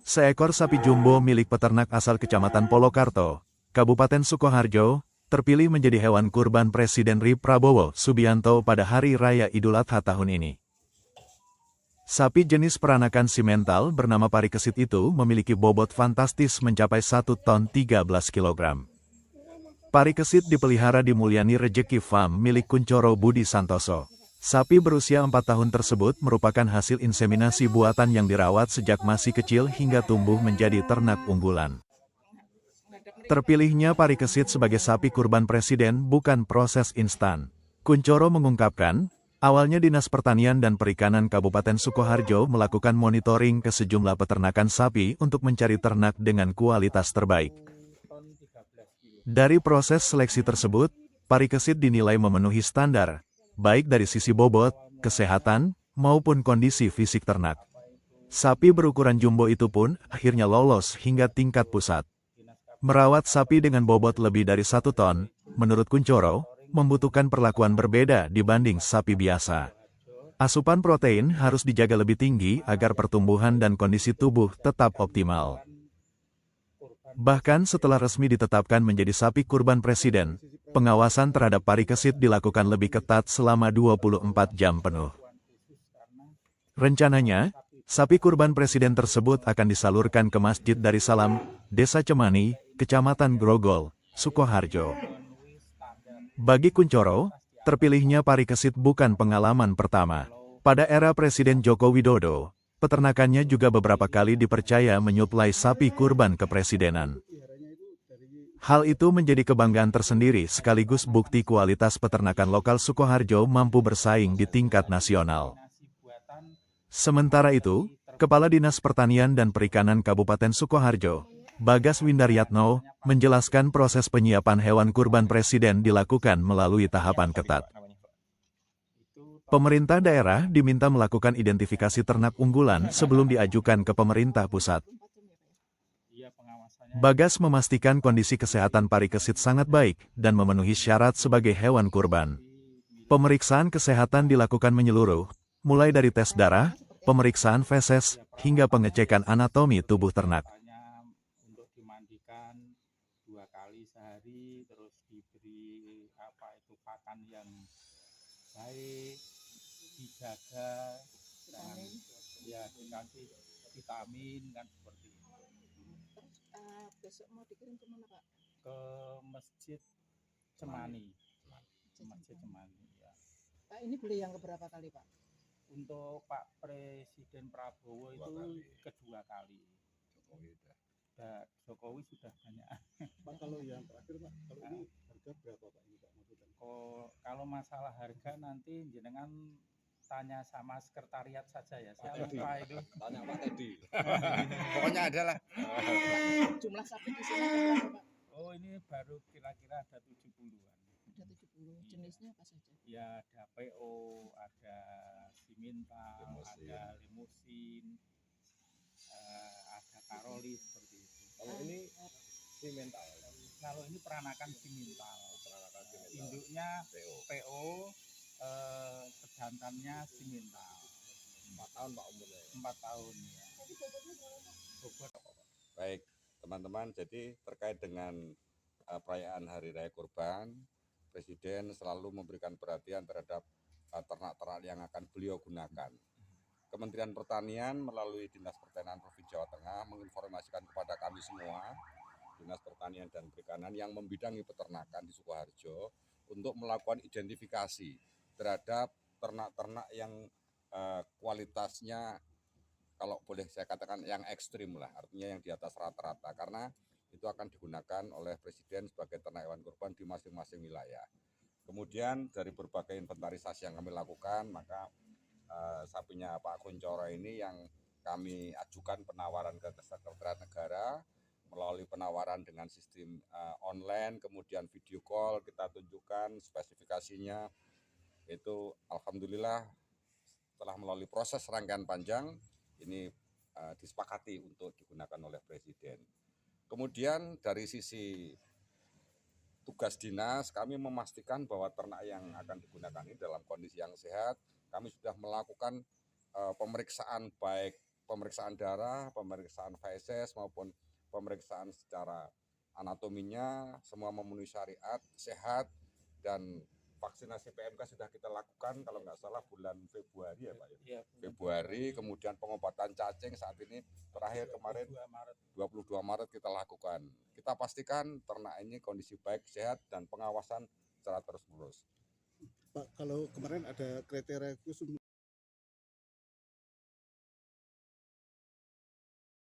Seekor sapi jumbo milik peternak asal Kecamatan Polokarto, Kabupaten Sukoharjo, terpilih menjadi hewan kurban Presiden RI Prabowo Subianto pada Hari Raya Idul Adha tahun ini. Sapi jenis peranakan simental bernama Parikesit itu memiliki bobot fantastis mencapai 1 ton 13 kg. Parikesit dipelihara di Mulyani Rejeki Farm milik Kuncoro Budi Santoso. Sapi berusia 4 tahun tersebut merupakan hasil inseminasi buatan yang dirawat sejak masih kecil hingga tumbuh menjadi ternak unggulan. Terpilihnya Parikesit sebagai sapi kurban presiden bukan proses instan. Kuncoro mengungkapkan, awalnya Dinas Pertanian dan Perikanan Kabupaten Sukoharjo melakukan monitoring ke sejumlah peternakan sapi untuk mencari ternak dengan kualitas terbaik. Dari proses seleksi tersebut, Parikesit dinilai memenuhi standar, baik dari sisi bobot, kesehatan, maupun kondisi fisik ternak. Sapi berukuran jumbo itu pun akhirnya lolos hingga tingkat pusat. Merawat sapi dengan bobot lebih dari 1 ton, menurut Kuncoro, membutuhkan perlakuan berbeda dibanding sapi biasa. Asupan protein harus dijaga lebih tinggi agar pertumbuhan dan kondisi tubuh tetap optimal. Bahkan setelah resmi ditetapkan menjadi sapi kurban presiden, pengawasan terhadap Parikesit dilakukan lebih ketat selama 24 jam penuh. Rencananya, sapi kurban presiden tersebut akan disalurkan ke Masjid Darussalam, Desa Cemani, Kecamatan Grogol, Sukoharjo. Bagi Kuncoro, terpilihnya Parikesit bukan pengalaman pertama. Pada era Presiden Joko Widodo, peternakannya juga beberapa kali dipercaya menyuplai sapi kurban kepresidenan. Hal itu menjadi kebanggaan tersendiri sekaligus bukti kualitas peternakan lokal Sukoharjo mampu bersaing di tingkat nasional. Sementara itu, Kepala Dinas Pertanian dan Perikanan Kabupaten Sukoharjo, Bagas Windaryatno, menjelaskan proses penyiapan hewan kurban presiden dilakukan melalui tahapan ketat. Pemerintah daerah diminta melakukan identifikasi ternak unggulan sebelum diajukan ke pemerintah pusat. Bagas memastikan kondisi kesehatan Parikesit sangat baik dan memenuhi syarat sebagai hewan kurban. Pemeriksaan kesehatan dilakukan menyeluruh, mulai dari tes darah, pemeriksaan feses, hingga pengecekan anatomi tubuh ternak. Untuk dimandikan 2 kali sehari, terus diberi pakan yang baik, dijaga, dan ya dikasih vitamin kan seperti itu. Besok mau dikirim kemana Pak? Ke Masjid Cemani. Masjid Cemani ya. Pak ini beli yang keberapa kali Pak? Untuk Pak Presiden Prabowo itu kedua kali. Jokowi sudah banyak. Pak, kalau yang terakhir Pak, kalau ini harga berapa Pak ini Pak? Kalau masalah harga nanti jenengan tanya sama sekretariat saja ya. Saya lupa itu. Tanya Pak Teddy. Pokoknya adalah. Jumlah sapi di sini ada berapa Pak? Oh ini baru kira-kira ada 70-an. Ada 70. Jenisnya apa saja? Ya ada PO, ada simental, ada limusin, ada karoli seperti itu. Kalau ini simental. Kalau ini peranakan simental. Induknya PO, kejantannya simental. 4 tahun Pak umurnya. 4 tahun ya. Bobot. Baik teman-teman, jadi terkait dengan perayaan Hari Raya Kurban, Presiden selalu memberikan perhatian terhadap ternak-ternak yang akan beliau gunakan. Kementerian Pertanian melalui Dinas Pertanian Provinsi Jawa Tengah menginformasikan kepada kami semua, Dinas Pertanian dan Perikanan yang membidangi peternakan di Sukoharjo, untuk melakukan identifikasi terhadap ternak-ternak yang kualitasnya, kalau boleh saya katakan yang ekstrim lah, artinya yang di atas rata-rata, karena itu akan digunakan oleh Presiden sebagai ternak hewan kurban di masing-masing wilayah. Kemudian dari berbagai inventarisasi yang kami lakukan, maka sapinya Pak Kuncoro ini yang kami ajukan penawaran ke Sekretariat Negara melalui penawaran dengan sistem online, kemudian video call kita tunjukkan spesifikasinya. Itu alhamdulillah setelah melalui proses rangkaian panjang ini disepakati untuk digunakan oleh Presiden. Kemudian dari sisi tugas dinas, kami memastikan bahwa ternak yang akan digunakan ini dalam kondisi yang sehat. Kami sudah melakukan pemeriksaan baik pemeriksaan darah, pemeriksaan feses maupun pemeriksaan secara anatominya semua memenuhi syariat, sehat, dan vaksinasi PMK sudah kita lakukan kalau nggak salah bulan Februari ya Pak ya. Iya, Februari, kemudian pengobatan cacing saat ini terakhir kemarin 2 Maret. 22 Maret kita lakukan. Kita pastikan ternak ini kondisi baik, sehat, dan pengawasan secara terus-menerus. Pak, kalau kemarin ada kriteria khusus